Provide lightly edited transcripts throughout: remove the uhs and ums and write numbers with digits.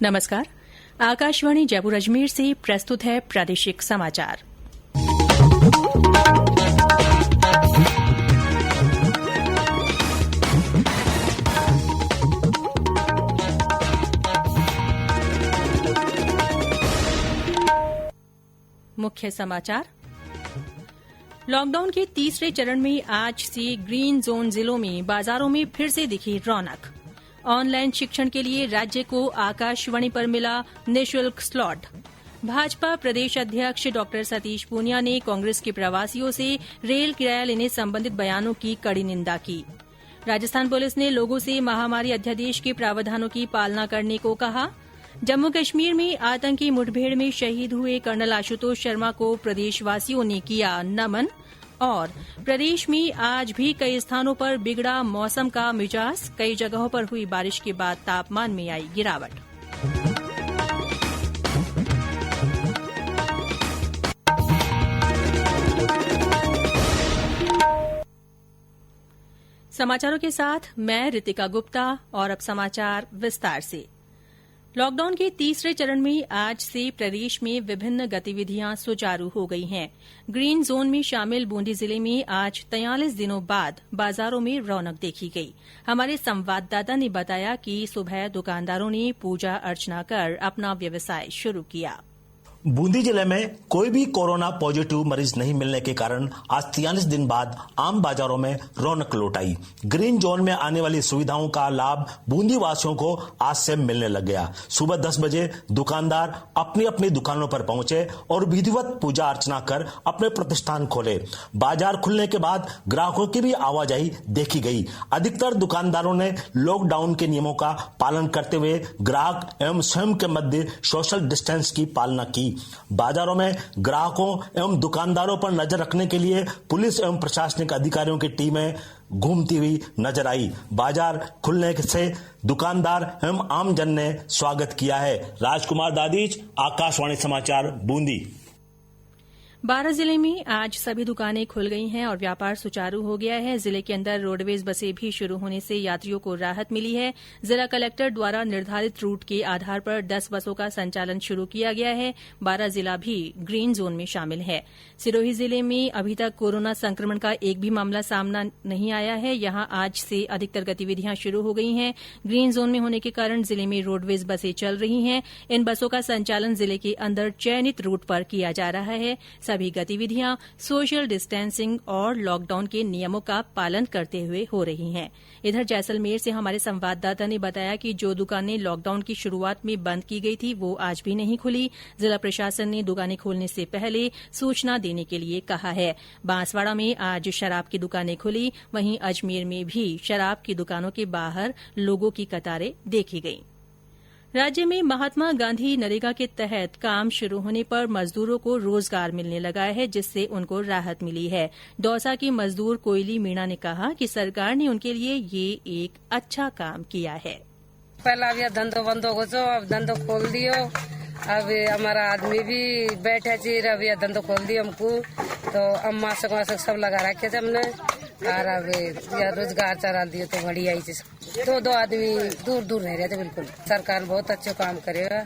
नमस्कार। आकाशवाणी जयपुर अजमेर से प्रस्तुत है प्रादेशिक समाचार। मुख्य समाचार। लॉकडाउन के तीसरे चरण में आज से ग्रीन जोन जिलों में बाजारों में फिर से दिखी रौनक। ऑनलाइन शिक्षण के लिए राज्य को आकाशवाणी पर मिला निःशुल्क स्लॉट। भाजपा प्रदेश अध्यक्ष डॉ सतीश पूनिया ने कांग्रेस के प्रवासियों से रेल किराया लेने संबंधित बयानों की कड़ी निंदा की। राजस्थान पुलिस ने लोगों से महामारी अध्यादेश के प्रावधानों की पालना करने को कहा। जम्मू कश्मीर में आतंकी मुठभेड़ में शहीद हुए कर्नल आशुतोष शर्मा को प्रदेशवासियों ने किया नमन। और प्रदेश में आज भी कई स्थानों पर बिगड़ा मौसम का मिजाज। कई जगहों पर हुई बारिश के बाद तापमान में आई गिरावट। समाचारों के साथ मैं रितिका गुप्ता और अब समाचार विस्तार से। लॉकडाउन के तीसरे चरण में आज से प्रदेश में विभिन्न गतिविधियां सुचारू हो गई हैं। ग्रीन जोन में शामिल बूंदी जिले में आज 43 दिनों बाद बाजारों में रौनक देखी गई। हमारे संवाददाता ने बताया कि सुबह दुकानदारों ने पूजा अर्चना कर अपना व्यवसाय शुरू किया। बूंदी जिले में कोई भी कोरोना पॉजिटिव मरीज नहीं मिलने के कारण आज 43 दिन बाद आम बाजारों में रौनक लौट आई। ग्रीन जोन में आने वाली सुविधाओं का लाभ बूंदी वासियों को आज से मिलने लग गया। सुबह 10 बजे दुकानदार अपनी अपनी दुकानों पर पहुंचे और विधिवत पूजा अर्चना कर अपने प्रतिष्ठान खोले। बाजार खुलने के बाद ग्राहकों की भी आवाजाही देखी गई। अधिकतर दुकानदारों ने लॉकडाउन के नियमों का पालन करते हुए ग्राहक एवं स्वयं के मध्य सोशल डिस्टेंस की पालना की। बाजारों में ग्राहकों एवं दुकानदारों पर नजर रखने के लिए पुलिस एवं प्रशासनिक अधिकारियों की टीमें घूमती हुई नजर आई। बाजार खुलने से दुकानदार एवं आमजन ने स्वागत किया है। राजकुमार दादीज, आकाशवाणी समाचार, बूंदी। बारां जिले में आज सभी दुकानें खुल गई हैं और व्यापार सुचारू हो गया है। जिले के अंदर रोडवेज बसें भी शुरू होने से यात्रियों को राहत मिली है। जिला कलेक्टर द्वारा निर्धारित रूट के आधार पर 10 बसों का संचालन शुरू किया गया है। बारां जिला भी ग्रीन जोन में शामिल है। सिरोही जिले में अभी तक कोरोना संक्रमण का एक भी मामला सामना नहीं आया है। यहां आज से अधिकतर गतिविधियां शुरू हो गई हैं। ग्रीन जोन में होने के कारण जिले में रोडवेज बसें चल रही हैं। इन बसों का संचालन जिले के अंदर चयनित रूट पर किया जा रहा है। सभी गतिविधियां सोशल डिस्टेंसिंग और लॉकडाउन के नियमों का पालन करते हुए हो रही हैं। इधर जैसलमेर से हमारे संवाददाता ने बताया कि जो दुकानें लॉकडाउन की शुरुआत में बंद की गई थी वो आज भी नहीं खुली। जिला प्रशासन ने दुकानें खोलने से पहले सूचना देने के लिए कहा है। बांसवाड़ा में आज शराब की दुकानें खुली। वहीं अजमेर में भी शराब की दुकानों के बाहर लोगों की कतारें देखी गईं। राज्य में महात्मा गांधी नरेगा के तहत काम शुरू होने पर मजदूरों को रोजगार मिलने लगा है, जिससे उनको राहत मिली है। दौसा की मजदूर कोयली मीणा ने कहा कि सरकार ने उनके लिए ये एक अच्छा काम किया है। पहला अब धंधो बंदो हो जो, अब धंधो खोल दियो। अब हमारा आदमी भी बैठे चीर, अब यह धंधो खोल दियो हमको, तो अब मासक वासक सब लगा रखे थे हमने और अब यह रोजगार चला दियो तो बढ़िया ही चीज। दो आदमी दूर दूर रह रहे थे। बिल्कुल सरकार बहुत अच्छा काम करेगा।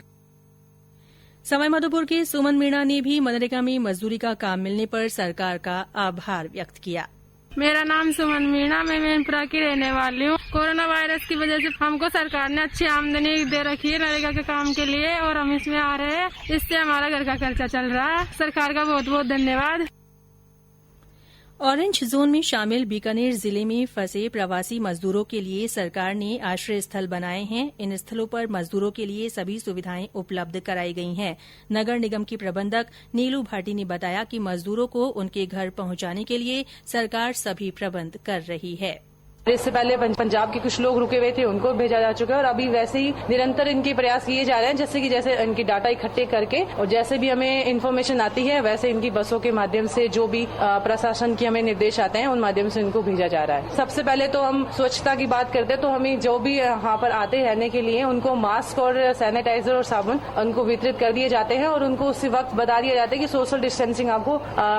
सवाईमाधोपुर के सुमन मीणा ने भी मनरेगा में मजदूरी का काम मिलने पर सरकार का आभार व्यक्त किया। मेरा नाम सुमन मीणा, मैं मैनपुरा की रहने वाली हूँ। कोरोना वायरस की वजह से हमको सरकार ने अच्छी आमदनी दे रखी है नरेगा के काम के लिए और हम इसमें आ रहे हैं। इससे हमारा घर का खर्चा चल रहा है। सरकार का बहुत बहुत धन्यवाद। ऑरेंज जोन में शामिल बीकानेर जिले में फंसे प्रवासी मजदूरों के लिए सरकार ने आश्रय स्थल बनाए हैं। इन स्थलों पर मजदूरों के लिए सभी सुविधाएं उपलब्ध कराई गई हैं। नगर निगम की प्रबंधक नीलू भाटी ने बताया कि मजदूरों को उनके घर पहुंचाने के लिए सरकार सभी प्रबंध कर रही है। इससे पहले पंजाब के कुछ लोग रुके हुए थे, उनको भेजा जा चुका है और अभी वैसे ही निरंतर इनके प्रयास किए जा रहे हैं। जैसे इनकी डाटा इकट्ठे करके और जैसे भी हमें इन्फॉर्मेशन आती है वैसे इनकी बसों के माध्यम से जो भी प्रशासन की हमें निर्देश आते हैं उन माध्यम से इनको भेजा जा रहा है। सबसे पहले तो हम स्वच्छता की बात करते हैं तो हमें जो भी यहाँ पर आते रहने के लिए उनको मास्क और सैनिटाइजर और साबुन उनको वितरित कर दिए जाते हैं और उनको उसी वक्त बता दिया जाता है कि सोशल डिस्टेंसिंग आपको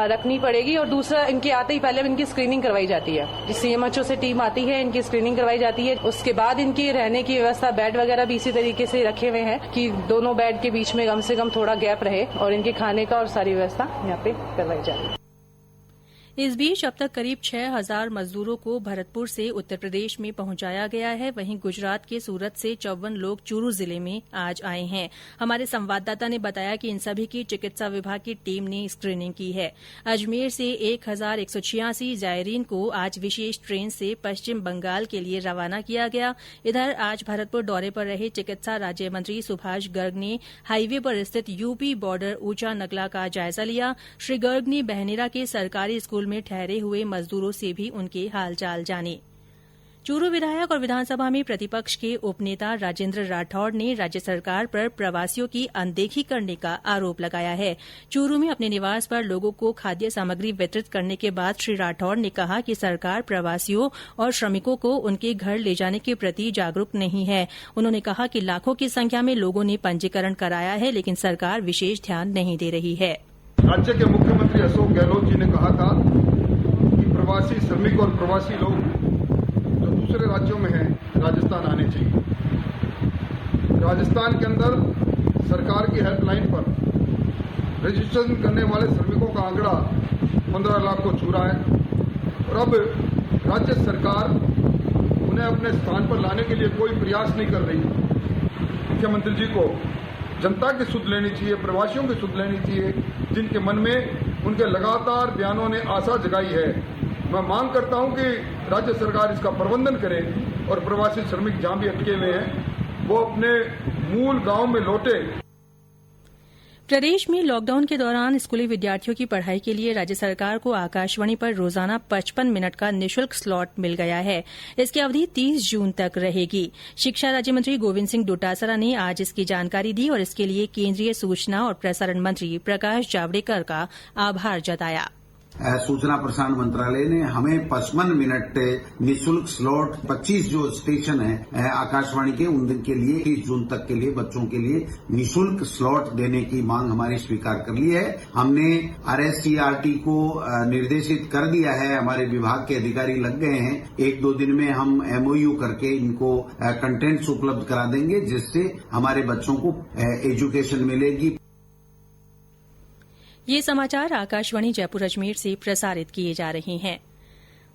रखनी पड़ेगी। और दूसरा, इनके आते ही पहले इनकी स्क्रीनिंग करवाई जाती है। सीएमएचओ से टीम आती है इनकी स्क्रीनिंग करवाई जाती है। उसके बाद इनकी रहने की व्यवस्था, बेड वगैरह भी इसी तरीके से रखे हुए हैं कि दोनों बेड के बीच में कम से कम थोड़ा गैप रहे और इनके खाने का और सारी व्यवस्था यहाँ पे करवाई जाए। इस बीच अब तक करीब 6,000 मजदूरों को भरतपुर से उत्तर प्रदेश में पहुंचाया गया है। वहीं गुजरात के सूरत से 54 लोग चूरू जिले में आज आए हैं। हमारे संवाददाता ने बताया कि इन सभी की चिकित्सा विभाग की टीम ने स्क्रीनिंग की है। अजमेर से 1,186 जायरीन को आज विशेष ट्रेन से पश्चिम बंगाल के लिए रवाना किया गया। इधर आज भरतपुर दौरे पर रहे चिकित्सा राज्य मंत्री सुभाष गर्ग ने हाईवे पर स्थित यूपी बॉर्डर ऊंचा नगला का जायजा लिया। श्री गर्ग ने बहनेरा के सरकारी स्कूल में ठहरे हुए मजदूरों से भी उनके हालचाल जाने। चूरू विधायक और विधानसभा में प्रतिपक्ष के उपनेता राजेंद्र राठौड़ ने राज्य सरकार पर प्रवासियों की अनदेखी करने का आरोप लगाया है। चूरू में अपने निवास पर लोगों को खाद्य सामग्री वितरित करने के बाद श्री राठौड़ ने कहा कि सरकार प्रवासियों और श्रमिकों को उनके घर ले जाने के प्रति जागरूक नहीं है। उन्होंने कहा कि लाखों की संख्या में लोगों ने पंजीकरण कराया है, लेकिन सरकार विशेष ध्यान नहीं दे रही है। राज्य के मुख्यमंत्री अशोक गहलोत जी ने कहा था कि प्रवासी श्रमिक और प्रवासी लोग जो दूसरे राज्यों में हैं राजस्थान आने चाहिए। राजस्थान के अंदर सरकार की हेल्पलाइन पर रजिस्ट्रेशन करने वाले श्रमिकों का आंकड़ा 15 लाख को छू रहा है और अब राज्य सरकार उन्हें अपने स्थान पर लाने के लिए कोई प्रयास नहीं कर रही। मुख्यमंत्री जी को जनता की सुध लेनी चाहिए, प्रवासियों की सुध लेनी चाहिए, जिनके मन में उनके लगातार बयानों ने आशा जगाई है। मैं मांग करता हूं कि राज्य सरकार इसका प्रबंधन करे और प्रवासी श्रमिक जहां भी अटके हुए हैं वो अपने मूल गांव में लौटे। प्रदेश में लॉकडाउन के दौरान स्कूली विद्यार्थियों की पढ़ाई के लिए राज्य सरकार को आकाशवाणी पर रोजाना 55 मिनट का निःशुल्क स्लॉट मिल गया है। इसकी अवधि 30 जून तक रहेगी। शिक्षा राज्य मंत्री गोविंद सिंह डोटासरा ने आज इसकी जानकारी दी और इसके लिए केंद्रीय सूचना और प्रसारण मंत्री प्रकाश जावड़ेकर का आभार जताया। सूचना प्रसारण मंत्रालय ने हमें 55 मिनट निःशुल्क स्लॉट 25 जो स्टेशन है आकाशवाणी के उनके लिए 30 जून तक के लिए बच्चों के लिए निःशुल्क स्लॉट देने की मांग हमारी स्वीकार कर ली है। हमने RSTRT को निर्देशित कर दिया है, हमारे विभाग के अधिकारी लग गए हैं। 1-2 दिन में हम MOU करके इनको कंटेंट्स उपलब्ध करा देंगे जिससे हमारे बच्चों को एजुकेशन मिलेगी। ये समाचार आकाशवाणी जयपुर अजमेर से प्रसारित किए जा रहे हैं।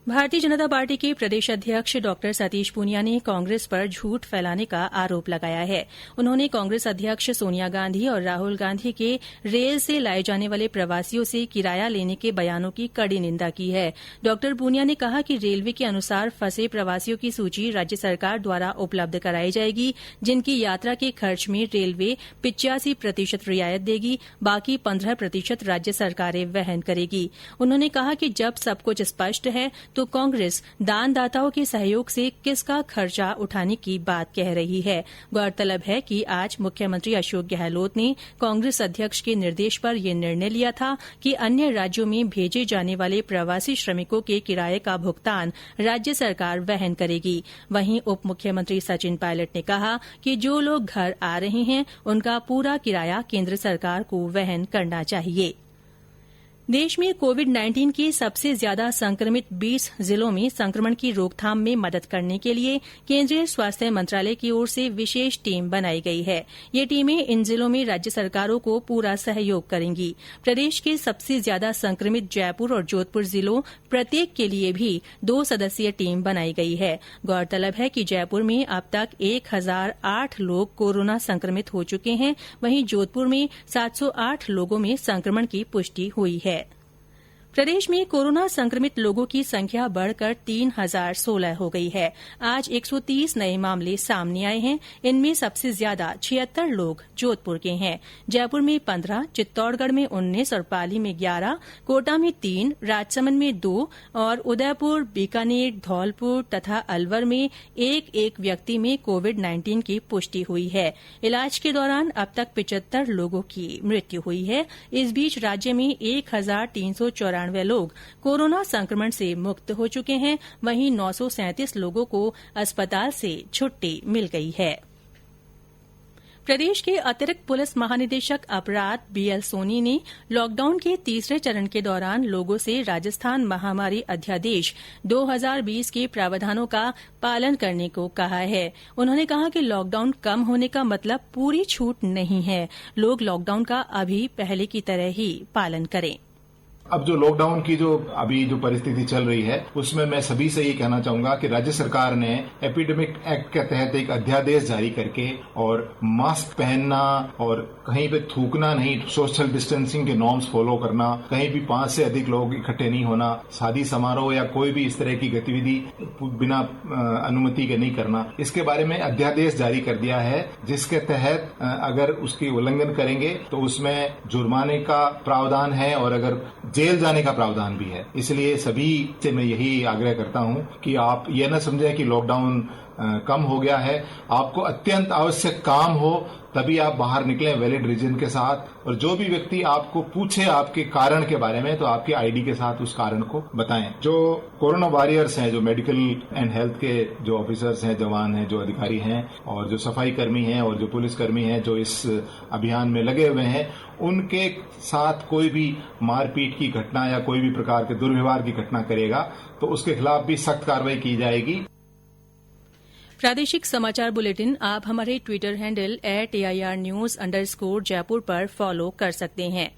भारतीय जनता पार्टी के प्रदेश अध्यक्ष डॉ सतीश पूनिया ने कांग्रेस पर झूठ फैलाने का आरोप लगाया है। उन्होंने कांग्रेस अध्यक्ष सोनिया गांधी और राहुल गांधी के रेल से लाए जाने वाले प्रवासियों से किराया लेने के बयानों की कड़ी निंदा की है। डॉ पूनिया ने कहा कि रेलवे के अनुसार फंसे प्रवासियों की सूची राज्य सरकार द्वारा उपलब्ध कराई जाएगी, जिनकी यात्रा के खर्च में रेलवे 85% रियायत देगी, बाकी 15% राज्य सरकारें वहन करेगी। उन्होंने कहा कि जब सब कुछ स्पष्ट है तो कांग्रेस दानदाताओं के सहयोग से किसका खर्चा उठाने की बात कह रही है। गौरतलब है कि आज मुख्यमंत्री अशोक गहलोत ने कांग्रेस अध्यक्ष के निर्देश पर यह निर्णय लिया था कि अन्य राज्यों में भेजे जाने वाले प्रवासी श्रमिकों के किराए का भुगतान राज्य सरकार वहन करेगी। वहीं उप मुख्यमंत्री सचिन पायलट ने कहा कि जो लोग घर आ रहे हैं उनका पूरा किराया केंद्र सरकार को वहन करना चाहिए। देश में कोविड-19 के सबसे ज्यादा संक्रमित 20 जिलों में संक्रमण की रोकथाम में मदद करने के लिए केंद्रीय स्वास्थ्य मंत्रालय की ओर से विशेष टीम बनाई गई है। ये टीमें इन जिलों में राज्य सरकारों को पूरा सहयोग करेंगी। प्रदेश के सबसे ज्यादा संक्रमित जयपुर और जोधपुर जिलों प्रत्येक के लिए भी 2 सदस्यीय टीम बनाई गई है। गौरतलब है कि जयपुर में अब तक 1008 लोग कोरोना संक्रमित हो चुके हैं। वहीं जोधपुर में 708 लोगों में संक्रमण की पुष्टि हुई है। प्रदेश में कोरोना संक्रमित लोगों की संख्या बढ़कर 3016 हो गई है। आज 130 नए मामले सामने आए हैं। इनमें सबसे ज्यादा 76 लोग जोधपुर के हैं। जयपुर में 15, चित्तौड़गढ़ में 19 और पाली में 11, कोटा में 3, राजसमंद में 2 और उदयपुर, बीकानेर, धौलपुर तथा अलवर में एक व्यक्ति में कोविड-19 की पुष्टि हुई है। इलाज के दौरान अब तक 75 लोगों की मृत्यु हुई है। इस बीच राज्य में 1394 लोग कोरोना संक्रमण से मुक्त हो चुके हैं। वहीं 937 लोगों को अस्पताल से छुट्टी मिल गई है। प्रदेश के अतिरिक्त पुलिस महानिदेशक अपराध बीएल सोनी ने लॉकडाउन के तीसरे चरण के दौरान लोगों से राजस्थान महामारी अध्यादेश 2020 के प्रावधानों का पालन करने को कहा है। उन्होंने कहा कि लॉकडाउन कम होने का मतलब पूरी छूट नहीं है। लोग लॉकडाउन का अभी पहले की तरह ही पालन करें। अब जो लॉकडाउन की जो अभी जो परिस्थिति चल रही है उसमें मैं सभी से ये कहना चाहूंगा कि राज्य सरकार ने एपिडेमिक एक्ट के तहत एक अध्यादेश जारी करके और मास्क पहनना और कहीं पे थूकना नहीं, सोशल डिस्टेंसिंग के नॉर्म्स फॉलो करना, कहीं भी 5 से अधिक लोग इकट्ठे नहीं होना, शादी समारोह या कोई भी इस तरह की गतिविधि बिना अनुमति के नहीं करना, इसके बारे में अध्यादेश जारी कर दिया है, जिसके तहत अगर उसकी उल्लंघन करेंगे तो उसमें जुर्माने का प्रावधान है और अगर जेल जाने का प्रावधान भी है। इसलिए सभी से मैं यही आग्रह करता हूं कि आप ये न समझें कि लॉकडाउन कम हो गया है। आपको अत्यंत आवश्यक काम हो तभी आप बाहर निकलें वैलिड रीजन के साथ, और जो भी व्यक्ति आपको पूछे आपके कारण के बारे में तो आपके आईडी के साथ उस कारण को बताएं। जो कोरोना वॉरियर्स हैं, जो मेडिकल एंड हेल्थ के जो ऑफिसर्स हैं, जवान हैं, जो अधिकारी हैं और जो सफाई कर्मी हैं और जो पुलिसकर्मी हैं जो इस अभियान में लगे हुए हैं, उनके साथ कोई भी मारपीट की घटना या कोई भी प्रकार के दुर्व्यवहार की घटना करेगा तो उसके खिलाफ भी सख्त कार्रवाई की जाएगी। प्रादेशिक समाचार बुलेटिन आप हमारे ट्विटर हैंडल @AIRnews_जयपुर पर फॉलो कर सकते हैं।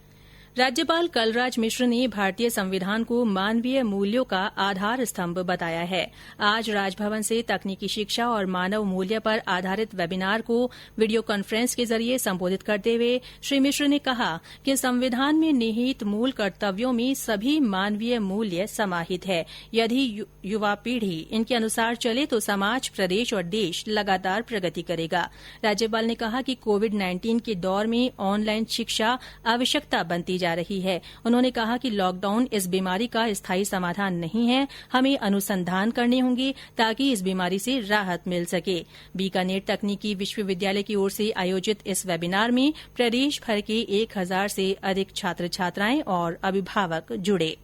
राज्यपाल कलराज मिश्र ने भारतीय संविधान को मानवीय मूल्यों का आधार स्तंभ बताया है। आज राजभवन से तकनीकी शिक्षा और मानव मूल्य पर आधारित वेबिनार को वीडियो कॉन्फ्रेंस के जरिए संबोधित करते हुए श्री मिश्र ने कहा कि संविधान में निहित मूल कर्तव्यों में सभी मानवीय मूल्य समाहित है। यदि युवा पीढ़ी इनके अनुसार चले तो समाज, प्रदेश और देश लगातार प्रगति करेगा। राज्यपाल ने कहा कि कोविड-19 के दौर में ऑनलाइन शिक्षा आवश्यकता बनती जा रही है। उन्होंने कहा कि लॉकडाउन इस बीमारी का स्थायी समाधान नहीं है। हमें अनुसंधान करने होंगे ताकि इस बीमारी से राहत मिल सके। बीकानेर तकनीकी विश्वविद्यालय की ओर से आयोजित इस वेबिनार में प्रदेश भर के 1000 से अधिक छात्र छात्राएं और अभिभावक जुड़े।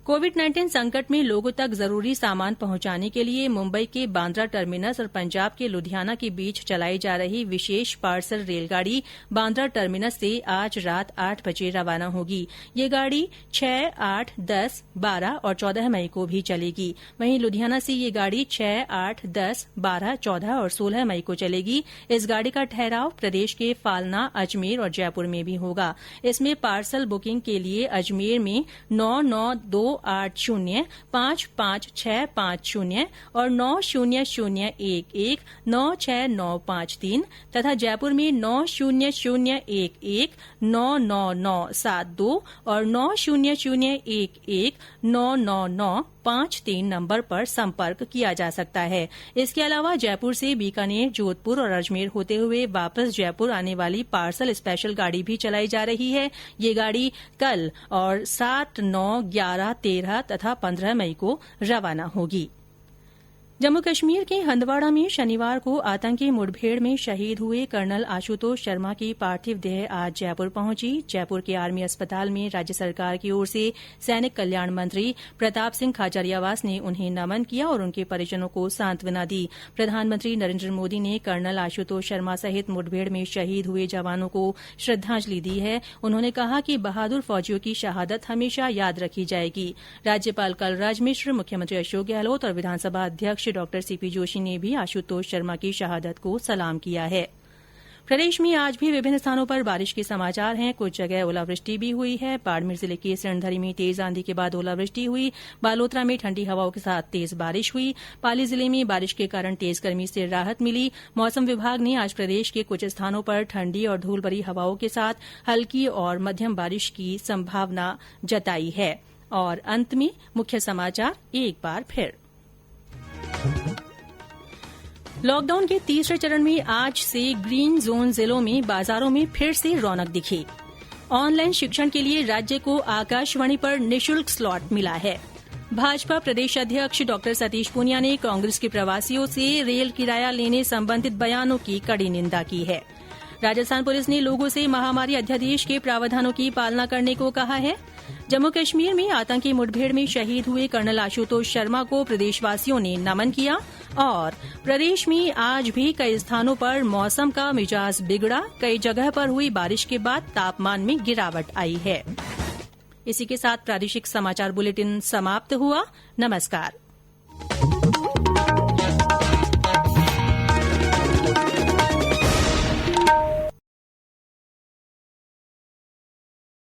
कोविड-19 संकट में लोगों तक जरूरी सामान पहुंचाने के लिए मुंबई के बांद्रा टर्मिनस और पंजाब के लुधियाना के बीच चलाई जा रही विशेष पार्सल रेलगाड़ी बांद्रा टर्मिनस से आज रात 8 बजे रवाना होगी। ये गाड़ी 6, 8, 10, 12 और 14 मई को भी चलेगी। वहीं लुधियाना से ये गाड़ी 6, 8, 10, 12, 14 और 16 मई को चलेगी। इस गाड़ी का ठहराव प्रदेश के फालना, अजमेर और जयपुर में भी होगा। इसमें पार्सल बुकिंग के लिए अजमेर में 9928055650 और 90011 96953 तथा जयपुर में 90011 99972 और 90011 99953 नंबर पर संपर्क किया जा सकता है। इसके अलावा जयपुर से बीकानेर, जोधपुर और अजमेर होते हुए वापस जयपुर आने वाली पार्सल स्पेशल गाड़ी भी चलाई जा रही है। ये गाड़ी कल और 7, 9, 11, 13 तथा 15 मई को रवाना होगी। जम्मू कश्मीर के हंदवाड़ा में शनिवार को आतंकी मुठभेड़ में शहीद हुए कर्नल आशुतोष शर्मा की पार्थिव देह आज जयपुर पहुंची। जयपुर के आर्मी अस्पताल में राज्य सरकार की ओर से सैनिक कल्याण मंत्री प्रताप सिंह खाचरियावास ने उन्हें नमन किया और उनके परिजनों को सांत्वना दी। प्रधानमंत्री नरेन्द्र मोदी ने कर्नल आशुतोष शर्मा सहित मुठभेड़ में शहीद हुए जवानों को श्रद्धांजलि दी है। उन्होंने कहा कि बहादुर फौजियों की शहादत हमेशा याद रखी जाएगी। राज्यपाल कलराज मिश्र, मुख्यमंत्री अशोक गहलोत और विधानसभा अध्यक्ष डॉ सीपी जोशी ने भी आशुतोष शर्मा की शहादत को सलाम किया है। प्रदेश में आज भी विभिन्न स्थानों पर बारिश के समाचार हैं। कुछ जगह ओलावृष्टि भी हुई है। बाड़मेर जिले के सिणधरी में तेज आंधी के बाद ओलावृष्टि हुई। बालोतरा में ठंडी हवाओं के साथ तेज बारिश हुई। पाली जिले में बारिश के कारण तेज गर्मी से राहत मिली। मौसम विभाग ने आज प्रदेश के कुछ स्थानों पर ठंडी और धूल भरी हवाओं के साथ हल्की और मध्यम बारिश की संभावना जताई है। और अंत में मुख्य समाचार एक बार फिर। लॉकडाउन के तीसरे चरण में आज से ग्रीन जोन जिलों में बाजारों में फिर से रौनक दिखी। ऑनलाइन शिक्षण के लिए राज्य को आकाशवाणी पर निःशुल्क स्लॉट मिला है। भाजपा प्रदेश अध्यक्ष डॉ सतीश पूनिया ने कांग्रेस के प्रवासियों से रेल किराया लेने संबंधित बयानों की कड़ी निंदा की है। राजस्थान पुलिस ने लोगों से महामारी अध्यादेश के प्रावधानों की पालना करने को कहा है। जम्मू कश्मीर में आतंकी मुठभेड़ में शहीद हुए कर्नल आशुतोष शर्मा को प्रदेशवासियों ने नमन किया। और प्रदेश में आज भी कई स्थानों पर मौसम का मिजाज बिगड़ा, कई जगह पर हुई बारिश के बाद तापमान में गिरावट आई है। इसी के साथ प्रादेशिक समाचार बुलेटिन समाप्त हुआ। नमस्कार।